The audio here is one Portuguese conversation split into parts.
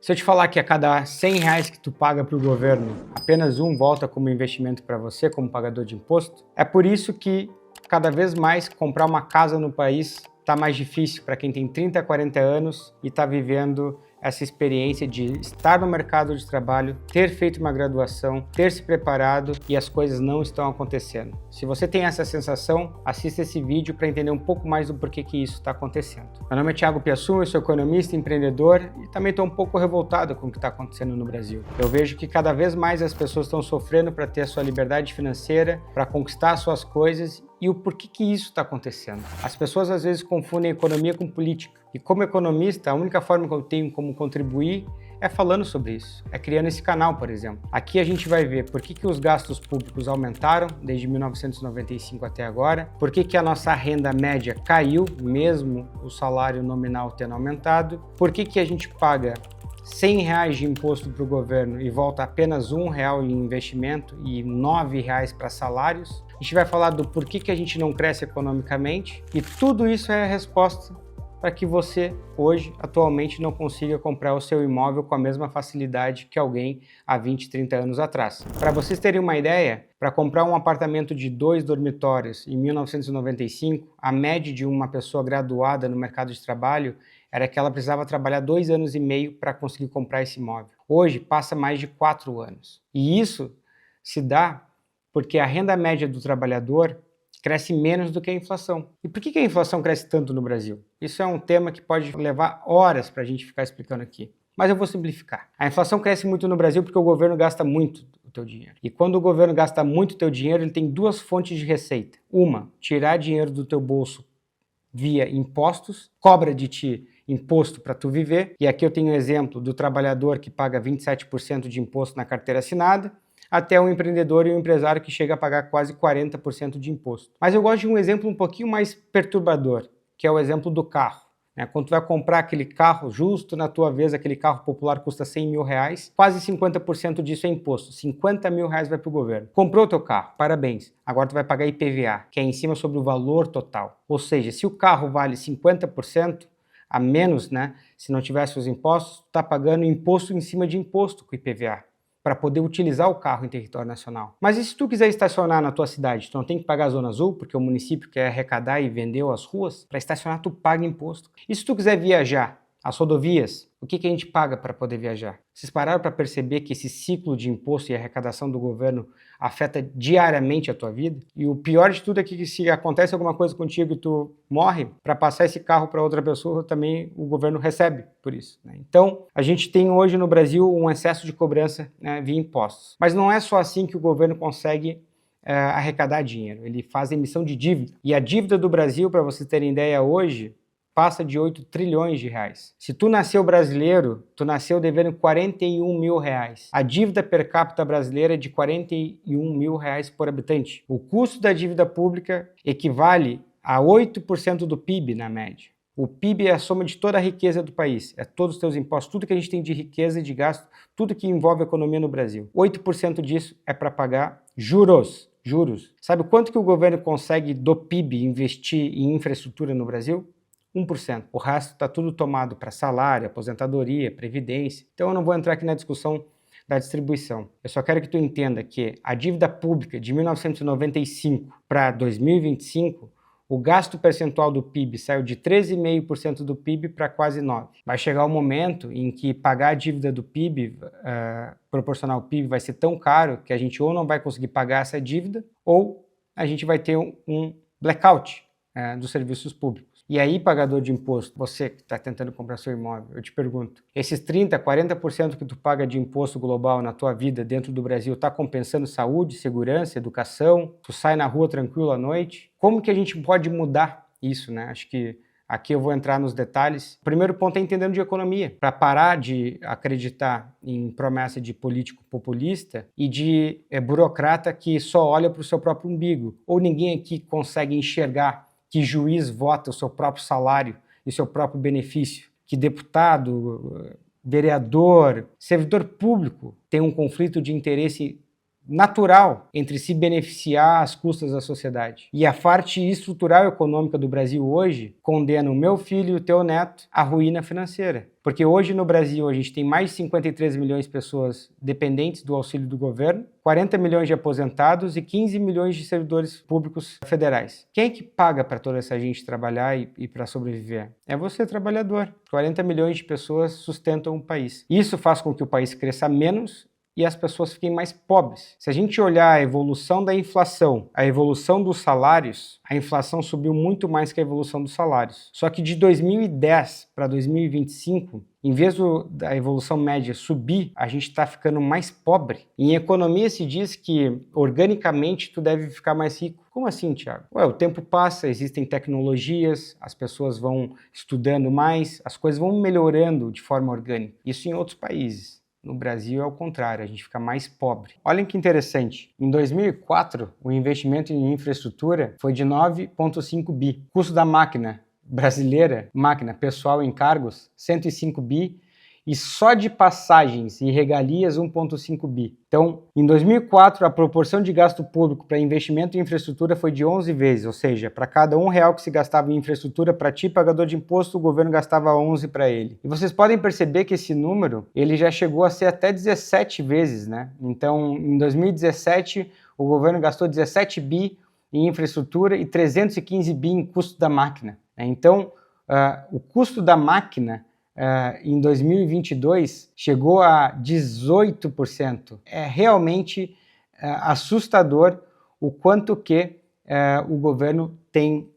Se eu te falar que a cada R$ 100 que tu paga para o governo, apenas um volta como investimento para você, como pagador de imposto, é por isso que cada vez mais comprar uma casa no país está mais difícil para quem tem 30, 40 anos e está vivendo essa experiência de estar no mercado de trabalho, ter feito uma graduação, ter se preparado e as coisas não estão acontecendo. Se você tem essa sensação, assista esse vídeo para entender um pouco mais do porquê que isso está acontecendo. Meu nome é Thiago Piassum, eu sou economista, empreendedor e também estou um pouco revoltado com o que está acontecendo no Brasil. Eu vejo que cada vez mais as pessoas estão sofrendo para ter a sua liberdade financeira, para conquistar as suas coisas e o porquê que isso está acontecendo. As pessoas às vezes confundem economia com política. E como economista, a única forma que eu tenho como contribuir é falando sobre isso, é criando esse canal, por exemplo. Aqui a gente vai ver por que os gastos públicos aumentaram desde 1995 até agora, por que a nossa renda média caiu, mesmo o salário nominal tendo aumentado, por que a gente paga R$ 100 de imposto para o governo e volta apenas R$ 1 em investimento e R$ 9 para salários. A gente vai falar do porquê que a gente não cresce economicamente e tudo isso é a resposta para que você hoje, atualmente, não consiga comprar o seu imóvel com a mesma facilidade que alguém há 20, 30 anos atrás. Para vocês terem uma ideia, para comprar um apartamento de 2 dormitórios em 1995, a média de uma pessoa graduada no mercado de trabalho era que ela precisava trabalhar 2 anos e meio para conseguir comprar esse imóvel. Hoje, passa mais de 4 anos. E isso se dá porque a renda média do trabalhador cresce menos do que a inflação. E por que a inflação cresce tanto no Brasil? Isso é um tema que pode levar horas para a gente ficar explicando aqui. Mas eu vou simplificar. A inflação cresce muito no Brasil porque o governo gasta muito o teu dinheiro. E quando o governo gasta muito o teu dinheiro, ele tem duas fontes de receita. Uma, tirar dinheiro do teu bolso via impostos, cobra de ti imposto para tu viver. E aqui eu tenho um exemplo do trabalhador que paga 27% de imposto na carteira assinada, até um empreendedor e um empresário que chega a pagar quase 40% de imposto. Mas eu gosto de um exemplo um pouquinho mais perturbador, que é o exemplo do carro. Quando tu vai comprar aquele carro, justo na tua vez, aquele carro popular custa R$100 mil, quase 50% disso é imposto, R$50 mil vai para o governo. Comprou o teu carro, parabéns, agora tu vai pagar IPVA, que é em cima sobre o valor total. Ou seja, se o carro vale 50% a menos, se não tivesse os impostos, tu está pagando imposto em cima de imposto com IPVA, para poder utilizar o carro em território nacional. Mas e se tu quiser estacionar na tua cidade, tu não tem que pagar a Zona Azul, porque o município quer arrecadar e vender as ruas? Para estacionar tu paga imposto. E se tu quiser viajar, as rodovias, o que a gente paga para poder viajar? Vocês pararam para perceber que esse ciclo de imposto e arrecadação do governo afeta diariamente a tua vida? E o pior de tudo é que se acontece alguma coisa contigo e tu morre, para passar esse carro para outra pessoa, também o governo recebe por isso. Então, a gente tem hoje no Brasil um excesso de cobrança via impostos. Mas não é só assim que o governo consegue arrecadar dinheiro. Ele faz emissão de dívida. E a dívida do Brasil, para vocês terem ideia hoje, passa de 8 trilhões de reais. Se tu nasceu brasileiro, tu nasceu devendo 41 mil reais. A dívida per capita brasileira é de 41 mil reais por habitante. O custo da dívida pública equivale a 8% do PIB na média. O PIB é a soma de toda a riqueza do país, é todos os teus impostos, tudo que a gente tem de riqueza e de gasto, tudo que envolve a economia no Brasil. 8% disso é para pagar juros. Sabe quanto que o governo consegue do PIB investir em infraestrutura no Brasil? 1%. O resto está tudo tomado para salário, aposentadoria, previdência. Então eu não vou entrar aqui na discussão da distribuição. Eu só quero que tu entenda que a dívida pública de 1995 para 2025, o gasto percentual do PIB saiu de 13,5% do PIB para quase 9%. Vai chegar o momento em que pagar a dívida do PIB, proporcional ao PIB, vai ser tão caro que a gente ou não vai conseguir pagar essa dívida ou a gente vai ter um blackout dos serviços públicos. E aí, pagador de imposto, você que está tentando comprar seu imóvel, eu te pergunto, esses 30%, 40% que tu paga de imposto global na tua vida dentro do Brasil está compensando saúde, segurança, educação? Tu sai na rua tranquilo à noite? Como que a gente pode mudar isso, Acho que aqui eu vou entrar nos detalhes. O primeiro ponto é entendendo de economia, para parar de acreditar em promessa de político populista e de burocrata que só olha para o seu próprio umbigo, ou ninguém aqui consegue enxergar que juiz vota o seu próprio salário e seu próprio benefício, que deputado, vereador, servidor público tem um conflito de interesse natural entre se beneficiar às custas da sociedade. E a parte estrutural e econômica do Brasil hoje condena o meu filho e o teu neto à ruína financeira. Porque hoje no Brasil a gente tem mais de 53 milhões de pessoas dependentes do auxílio do governo, 40 milhões de aposentados e 15 milhões de servidores públicos federais. Quem é que paga para toda essa gente trabalhar e para sobreviver? É você, trabalhador. 40 milhões de pessoas sustentam o país. Isso faz com que o país cresça menos e as pessoas fiquem mais pobres. Se a gente olhar a evolução da inflação, a evolução dos salários, a inflação subiu muito mais que a evolução dos salários. Só que de 2010 para 2025, em vez da evolução média subir, a gente está ficando mais pobre. Em economia se diz que, organicamente, tu deve ficar mais rico. Como assim, Thiago? Ué, o tempo passa, existem tecnologias, as pessoas vão estudando mais, as coisas vão melhorando de forma orgânica. Isso em outros países. No Brasil é o contrário, a gente fica mais pobre. Olhem que interessante, em 2004 o investimento em infraestrutura foi de 9,5 bi. O custo da máquina brasileira, máquina pessoal em cargos, 105 bi. E só de passagens e regalias 1,5 bi. Então, em 2004, a proporção de gasto público para investimento em infraestrutura foi de 11 vezes, ou seja, para cada R$1 que se gastava em infraestrutura, para ti, pagador de imposto, o governo gastava 11 para ele. E vocês podem perceber que esse número, ele já chegou a ser até 17 vezes, né? Então, em 2017, o governo gastou 17 bi em infraestrutura e 315 bi em custo da máquina. Então, o custo da máquina em 2022 chegou a 18%. É realmente assustador o quanto que o governo tem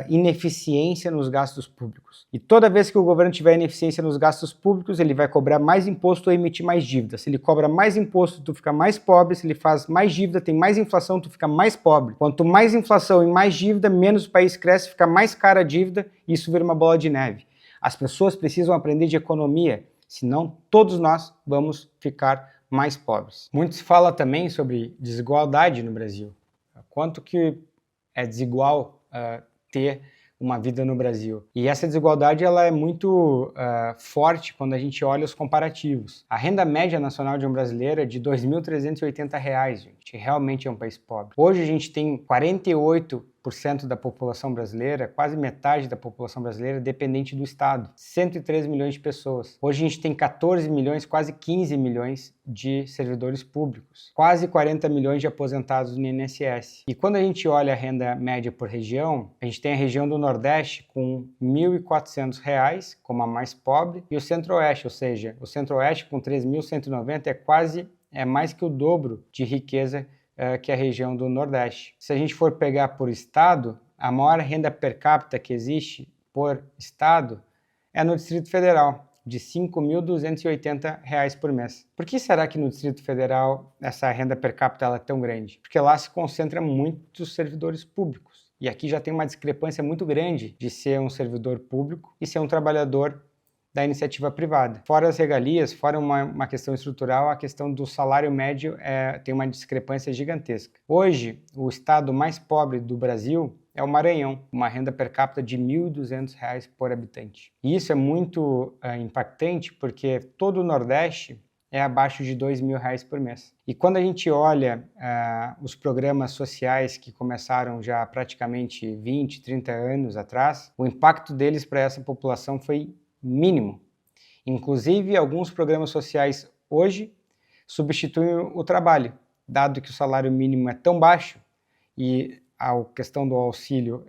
ineficiência nos gastos públicos. E toda vez que o governo tiver ineficiência nos gastos públicos, ele vai cobrar mais imposto ou emitir mais dívida. Se ele cobra mais imposto, tu fica mais pobre. Se ele faz mais dívida, tem mais inflação, tu fica mais pobre. Quanto mais inflação e mais dívida, menos o país cresce, fica mais cara a dívida e isso vira uma bola de neve. As pessoas precisam aprender de economia, senão todos nós vamos ficar mais pobres. Muito se fala também sobre desigualdade no Brasil. Quanto que é desigual ter uma vida no Brasil. E essa desigualdade ela é muito forte quando a gente olha os comparativos. A renda média nacional de um brasileiro é de R$ 2.380, gente. Realmente é um país pobre. Hoje a gente tem 48% da população brasileira, quase metade da população brasileira dependente do Estado. 103 milhões de pessoas. Hoje a gente tem 14 milhões, quase 15 milhões de servidores públicos. Quase 40 milhões de aposentados no INSS. E quando a gente olha a renda média por região, a gente tem a região do Nordeste com R$ 1.400 como a mais pobre e o Centro-Oeste, ou seja, o Centro-Oeste com 3.190 é mais que o dobro de riqueza que a região do Nordeste. Se a gente for pegar por estado, a maior renda per capita que existe por estado é no Distrito Federal, de R$ 5.280 por mês. Por que será que no Distrito Federal essa renda per capita ela é tão grande? Porque lá se concentra muitos servidores públicos. E aqui já tem uma discrepância muito grande de ser um servidor público e ser um trabalhador da iniciativa privada. Fora as regalias, fora uma questão estrutural, a questão do salário médio tem uma discrepância gigantesca. Hoje, o estado mais pobre do Brasil é o Maranhão, uma renda per capita de R$ 1.200 por habitante. E isso é muito impactante porque todo o Nordeste é abaixo de R$ 2.000 por mês. E quando a gente olha os programas sociais que começaram já há praticamente 20, 30 anos atrás, o impacto deles para essa população foi mínimo. Inclusive, alguns programas sociais hoje substituem o trabalho, dado que o salário mínimo é tão baixo e a questão do auxílio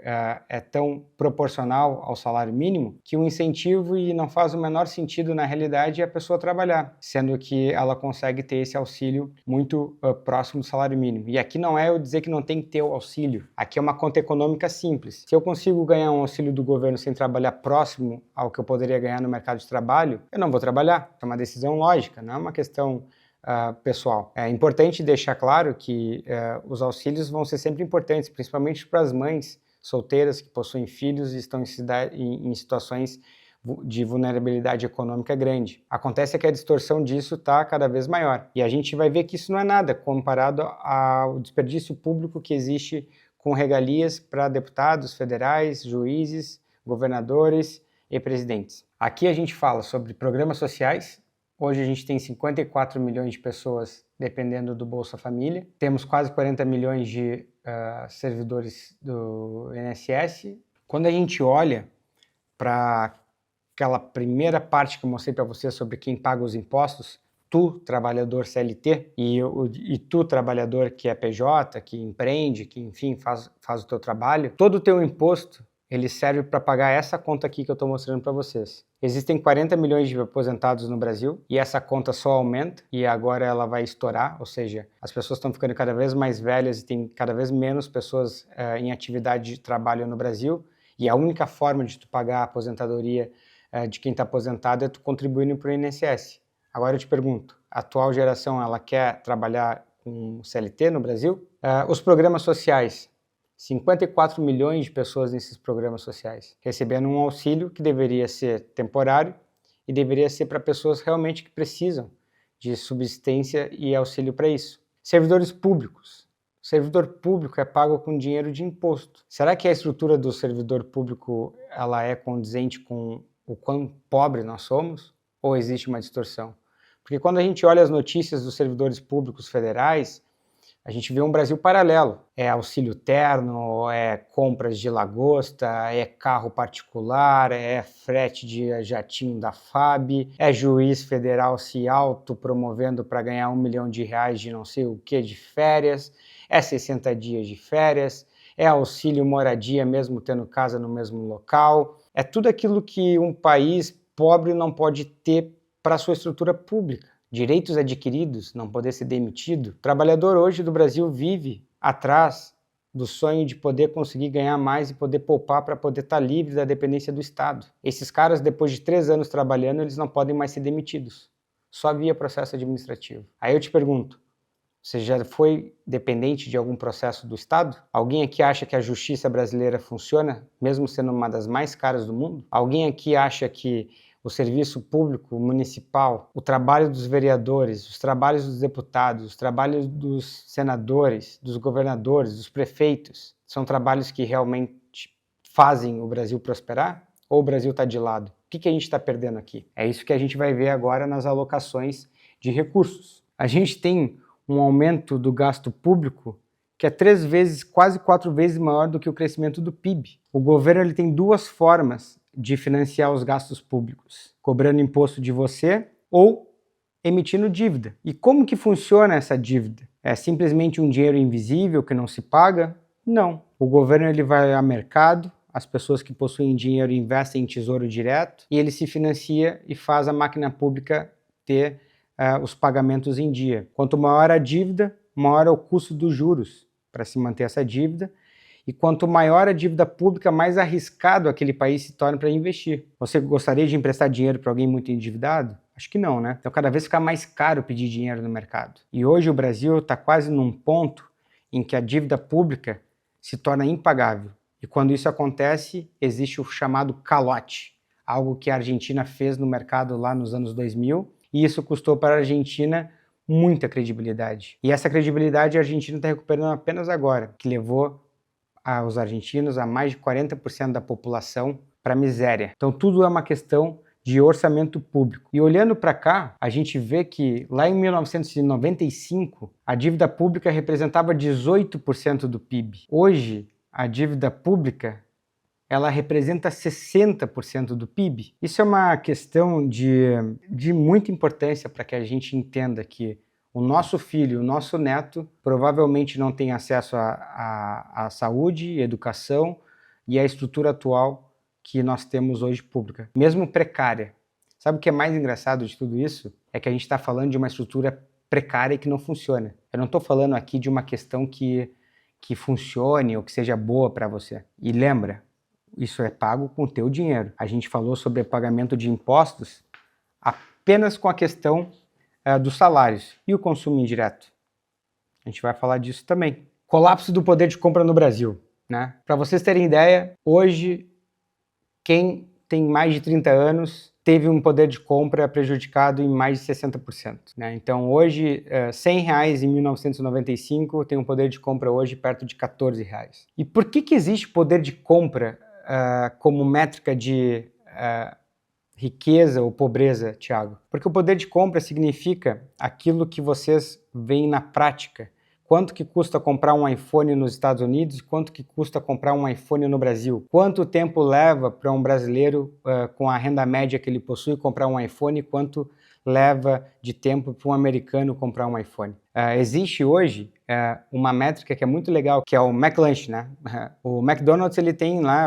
é tão proporcional ao salário mínimo que o incentivo e não faz o menor sentido na realidade a pessoa trabalhar, sendo que ela consegue ter esse auxílio muito próximo do salário mínimo. E aqui não é eu dizer que não tem que ter o auxílio, aqui é uma conta econômica simples. Se eu consigo ganhar um auxílio do governo sem trabalhar próximo ao que eu poderia ganhar no mercado de trabalho, eu não vou trabalhar. É uma decisão lógica, não é uma questão pessoal. É importante deixar claro que os auxílios vão ser sempre importantes, principalmente para as mães solteiras que possuem filhos e estão em situações de vulnerabilidade econômica grande. Acontece que a distorção disso está cada vez maior. E a gente vai ver que isso não é nada comparado ao desperdício público que existe com regalias para deputados federais, juízes, governadores e presidentes. Aqui a gente fala sobre programas sociais Hoje a gente tem 54 milhões de pessoas dependendo do Bolsa Família. Temos quase 40 milhões de servidores do INSS. Quando a gente olha para aquela primeira parte que eu mostrei para você sobre quem paga os impostos, tu, trabalhador CLT, e tu, trabalhador que é PJ, que empreende, que enfim faz o teu trabalho, todo o teu imposto ele serve para pagar essa conta aqui que eu estou mostrando para vocês. Existem 40 milhões de aposentados no Brasil e essa conta só aumenta e agora ela vai estourar, ou seja, as pessoas estão ficando cada vez mais velhas e tem cada vez menos pessoas em atividade de trabalho no Brasil e a única forma de tu pagar a aposentadoria de quem está aposentado é tu contribuindo para o INSS. Agora eu te pergunto, a atual geração ela quer trabalhar com CLT no Brasil? Os programas sociais, 54 milhões de pessoas nesses programas sociais, recebendo um auxílio que deveria ser temporário e deveria ser para pessoas realmente que precisam de subsistência e auxílio para isso. Servidores públicos. O servidor público é pago com dinheiro de imposto. Será que a estrutura do servidor público ela é condizente com o quão pobre nós somos? Ou existe uma distorção? Porque quando a gente olha as notícias dos servidores públicos federais, a gente vê um Brasil paralelo. É auxílio terno, é compras de lagosta, é carro particular, é frete de jatinho da FAB, é juiz federal se autopromovendo para ganhar R$1 milhão de não sei o que de férias, é 60 dias de férias, é auxílio moradia mesmo tendo casa no mesmo local. É tudo aquilo que um país pobre não pode ter para sua estrutura pública. Direitos adquiridos, não poder ser demitido. O trabalhador hoje do Brasil vive atrás do sonho de poder conseguir ganhar mais e poder poupar para poder estar livre da dependência do Estado. Esses caras, depois de 3 anos trabalhando, eles não podem mais ser demitidos. Só via processo administrativo. Aí eu te pergunto, você já foi dependente de algum processo do Estado? Alguém aqui acha que a justiça brasileira funciona, mesmo sendo uma das mais caras do mundo? Alguém aqui acha que o serviço público municipal, o trabalho dos vereadores, os trabalhos dos deputados, os trabalhos dos senadores, dos governadores, dos prefeitos, são trabalhos que realmente fazem o Brasil prosperar? Ou o Brasil está de lado? O que a gente está perdendo aqui? É isso que a gente vai ver agora nas alocações de recursos. A gente tem um aumento do gasto público que é 3 vezes, quase 4 vezes maior do que o crescimento do PIB. O governo ele tem 2 formas de financiar os gastos públicos, cobrando imposto de você ou emitindo dívida. E como que funciona essa dívida? É simplesmente um dinheiro invisível que não se paga? Não. O governo ele vai ao mercado, as pessoas que possuem dinheiro investem em tesouro direto e ele se financia e faz a máquina pública ter os pagamentos em dia. Quanto maior a dívida, maior é o custo dos juros para se manter essa dívida. E quanto maior a dívida pública, mais arriscado aquele país se torna para investir. Você gostaria de emprestar dinheiro para alguém muito endividado? Acho que não, né? Então cada vez fica mais caro pedir dinheiro no mercado. E hoje o Brasil está quase num ponto em que a dívida pública se torna impagável. E quando isso acontece, existe o chamado calote, algo que a Argentina fez no mercado lá nos anos 2000, e isso custou para a Argentina muita credibilidade. E essa credibilidade a Argentina está recuperando apenas agora, que levou os argentinos, a mais de 40% da população, para a miséria. Então tudo é uma questão de orçamento público. E olhando para cá, a gente vê que lá em 1995, a dívida pública representava 18% do PIB. Hoje, a dívida pública ela representa 60% do PIB. Isso é uma questão de muita importância para que a gente entenda que o nosso filho, o nosso neto, provavelmente não tem acesso à saúde, educação e à estrutura atual que nós temos hoje pública, mesmo precária. Sabe o que é mais engraçado de tudo isso? É que a gente está falando de uma estrutura precária e que não funciona. Eu não estou falando aqui de uma questão que funcione ou que seja boa para você. E lembra, isso é pago com o teu dinheiro. A gente falou sobre pagamento de impostos apenas com a questão dos salários e o consumo indireto. A gente vai falar disso também. Colapso do poder de compra no Brasil, né? Para vocês terem ideia, hoje quem tem mais de 30 anos teve um poder de compra prejudicado em mais de 60%. Né? Então hoje, R$100 em 1995 tem um poder de compra hoje perto de R$14. E por que existe poder de compra como métrica de riqueza ou pobreza, Thiago? Porque o poder de compra significa aquilo que vocês veem na prática. Quanto que custa comprar um iPhone nos Estados Unidos e quanto que custa comprar um iPhone no Brasil? Quanto tempo leva para um brasileiro, com a renda média que ele possui, comprar um iPhone e quanto leva de tempo para um americano comprar um iPhone? Existe hoje uma métrica que é muito legal, que é o McLanche, né? O McDonald's, ele tem lá,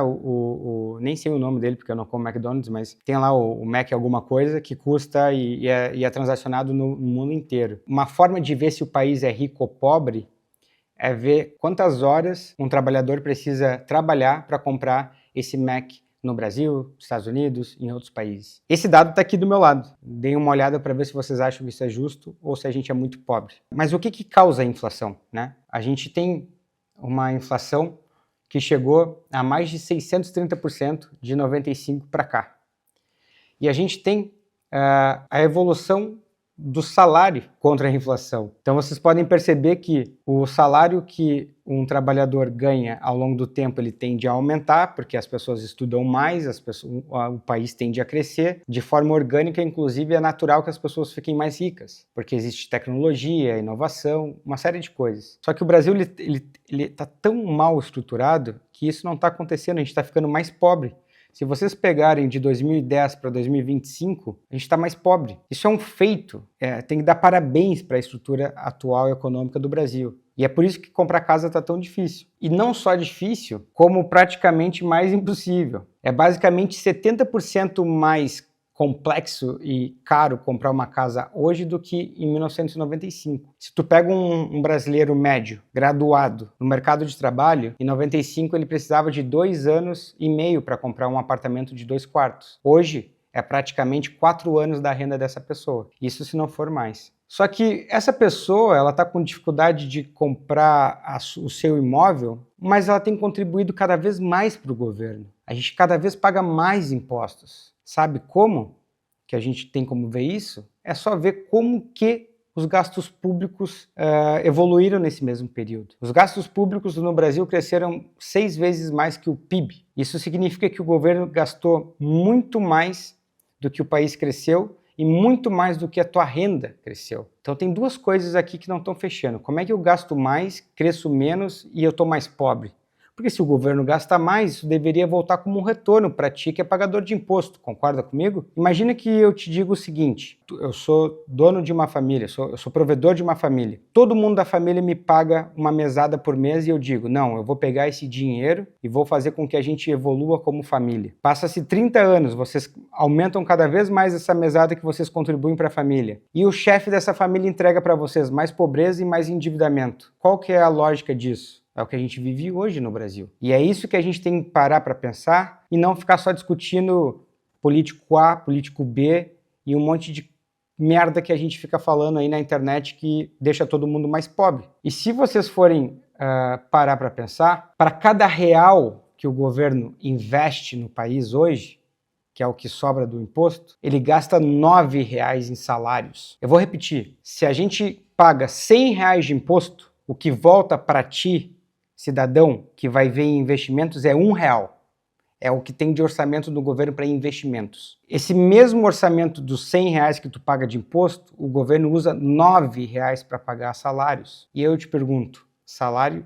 nem sei o nome dele, porque eu não como McDonald's, mas tem lá o Mac alguma coisa que custa e é transacionado no mundo inteiro. Uma forma de ver se o país é rico ou pobre é ver quantas horas um trabalhador precisa trabalhar para comprar esse Mac no Brasil, nos Estados Unidos, em outros países. Esse dado está aqui do meu lado. Deem uma olhada para ver se vocês acham que isso é justo ou se a gente é muito pobre. Mas o que causa a inflação, né? A gente tem uma inflação que chegou a mais de 630% de 95 para cá. E a gente tem a evolução do salário contra a inflação. Então vocês podem perceber que o salário que um trabalhador ganha ao longo do tempo ele tende a aumentar, porque as pessoas estudam mais, o país tende a crescer. De forma orgânica, inclusive, é natural que as pessoas fiquem mais ricas, porque existe tecnologia, inovação, uma série de coisas. Só que o Brasil ele está tão mal estruturado que isso não está acontecendo, a gente está ficando mais pobre. Se vocês pegarem de 2010 para 2025, a gente está mais pobre. Isso é um feito. Tem que dar parabéns para a estrutura atual econômica do Brasil. E é por isso que comprar casa está tão difícil. E não só difícil, como praticamente mais impossível. É basicamente 70% mais complexo e caro comprar uma casa hoje do que em 1995. Se tu pega um brasileiro médio, graduado no mercado de trabalho, em 95 ele precisava de 2 anos e meio para comprar um apartamento de 2 quartos. Hoje é praticamente 4 anos da renda dessa pessoa. Isso se não for mais. Só que essa pessoa, ela está com dificuldade de comprar o seu imóvel, mas ela tem contribuído cada vez mais para o governo. A gente cada vez paga mais impostos. Sabe como que a gente tem como ver isso? É só ver como que os gastos públicos evoluíram nesse mesmo período. Os gastos públicos no Brasil cresceram 6 vezes mais que o PIB. Isso significa que o governo gastou muito mais do que o país cresceu e muito mais do que a tua renda cresceu. Então tem duas coisas aqui que não estão fechando. Como é que eu gasto mais, cresço menos e eu estou mais pobre? Porque se o governo gasta mais, isso deveria voltar como um retorno para ti que é pagador de imposto, concorda comigo? Imagina que eu te digo o seguinte, eu sou dono de uma família, eu sou provedor de uma família. Todo mundo da família me paga uma mesada por mês e eu digo, não, eu vou pegar esse dinheiro e vou fazer com que a gente evolua como família. Passa-se 30 anos, vocês aumentam cada vez mais essa mesada que vocês contribuem para a família. E o chefe dessa família entrega para vocês mais pobreza e mais endividamento. Qual que é a lógica disso? É o que a gente vive hoje no Brasil. E é isso que a gente tem que parar para pensar e não ficar só discutindo político A, político B e um monte de merda que a gente fica falando aí na internet que deixa todo mundo mais pobre. E se vocês forem parar para pensar, para cada real que o governo investe no país hoje, que é o que sobra do imposto, ele gasta R$ 9,00 em salários. Eu vou repetir, se a gente paga R$ 100 de imposto, o que volta para ti, cidadão, que vai ver em investimentos é R$ 1. É o que tem de orçamento do governo para investimentos. Esse mesmo orçamento dos R$ 100 que tu paga de imposto, o governo usa R$ 9,00 para pagar salários. E eu te pergunto, salário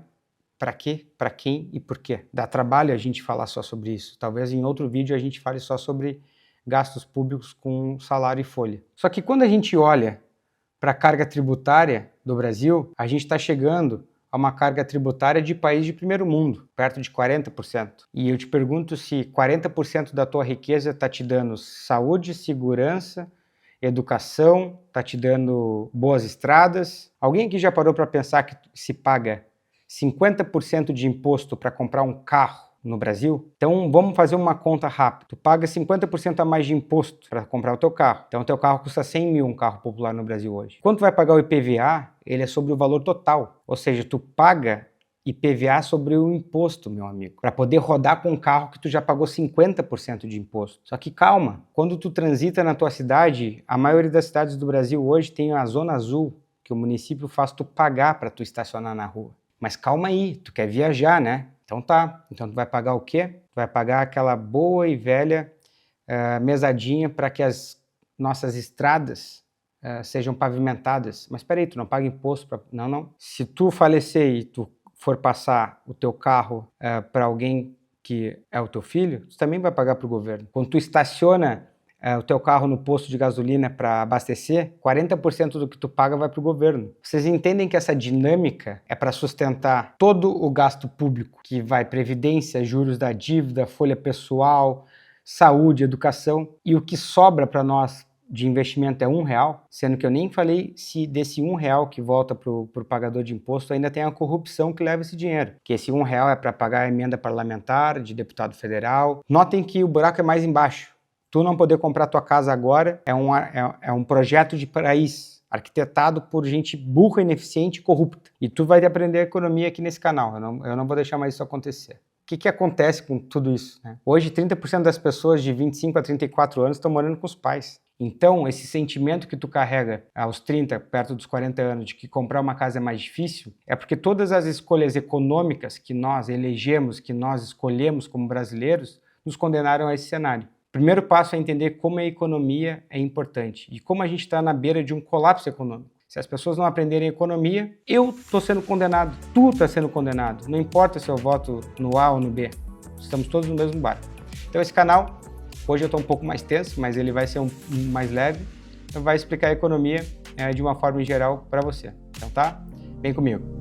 para quê, para quem e por quê? Dá trabalho a gente falar só sobre isso. Talvez em outro vídeo a gente fale só sobre gastos públicos com salário e folha. Só que quando a gente olha para a carga tributária do Brasil, a gente está chegando a uma carga tributária de país de primeiro mundo, perto de 40%. E eu te pergunto se 40% da tua riqueza está te dando saúde, segurança, educação, está te dando boas estradas. Alguém aqui já parou para pensar que se paga 50% de imposto para comprar um carro no Brasil? Então vamos fazer uma conta rápida. Tu paga 50% a mais de imposto para comprar o teu carro. Então o teu carro custa 100 mil, um carro popular no Brasil hoje. Quando tu vai pagar o IPVA, ele é sobre o valor total. Ou seja, tu paga IPVA sobre o imposto, meu amigo, para poder rodar com um carro que tu já pagou 50% de imposto. Só que calma, quando tu transita na tua cidade, a maioria das cidades do Brasil hoje tem a zona azul, que o município faz tu pagar para tu estacionar na rua. Mas calma aí, tu quer viajar, né? Então tá, então tu vai pagar o quê? Tu vai pagar aquela boa e velha mesadinha para que as nossas estradas sejam pavimentadas. Mas espera aí, tu não paga imposto para... Não. Se tu falecer e tu for passar o teu carro para alguém que é o teu filho, tu também vai pagar para o governo. Quando tu estaciona o teu carro no posto de gasolina para abastecer, 40% do que tu paga vai para o governo. Vocês entendem que essa dinâmica é para sustentar todo o gasto público, que vai previdência, juros da dívida, folha pessoal, saúde, educação, e o que sobra para nós de investimento é R$1, sendo que eu nem falei se desse R$1 que volta para o pagador de imposto ainda tem a corrupção que leva esse dinheiro, que esse R$1 é para pagar a emenda parlamentar de deputado federal. Notem que o buraco é mais embaixo. Tu não poder comprar tua casa agora é um projeto de país arquitetado por gente burra, ineficiente e corrupta. E tu vai aprender economia aqui nesse canal, eu não vou deixar mais isso acontecer. O que acontece com tudo isso, né? Hoje, 30% das pessoas de 25 a 34 anos estão morando com os pais. Então, esse sentimento que tu carrega aos 30, perto dos 40 anos, de que comprar uma casa é mais difícil, é porque todas as escolhas econômicas que nós elegemos, que nós escolhemos como brasileiros, nos condenaram a esse cenário. O primeiro passo é entender como a economia é importante e como a gente está na beira de um colapso econômico. Se as pessoas não aprenderem economia, eu estou sendo condenado, tu está sendo condenado. Não importa se eu voto no A ou no B, estamos todos no mesmo barco. Então esse canal, hoje eu estou um pouco mais tenso, mas ele vai ser mais leve, vai explicar a economia de uma forma em geral para você. Então tá? Vem comigo.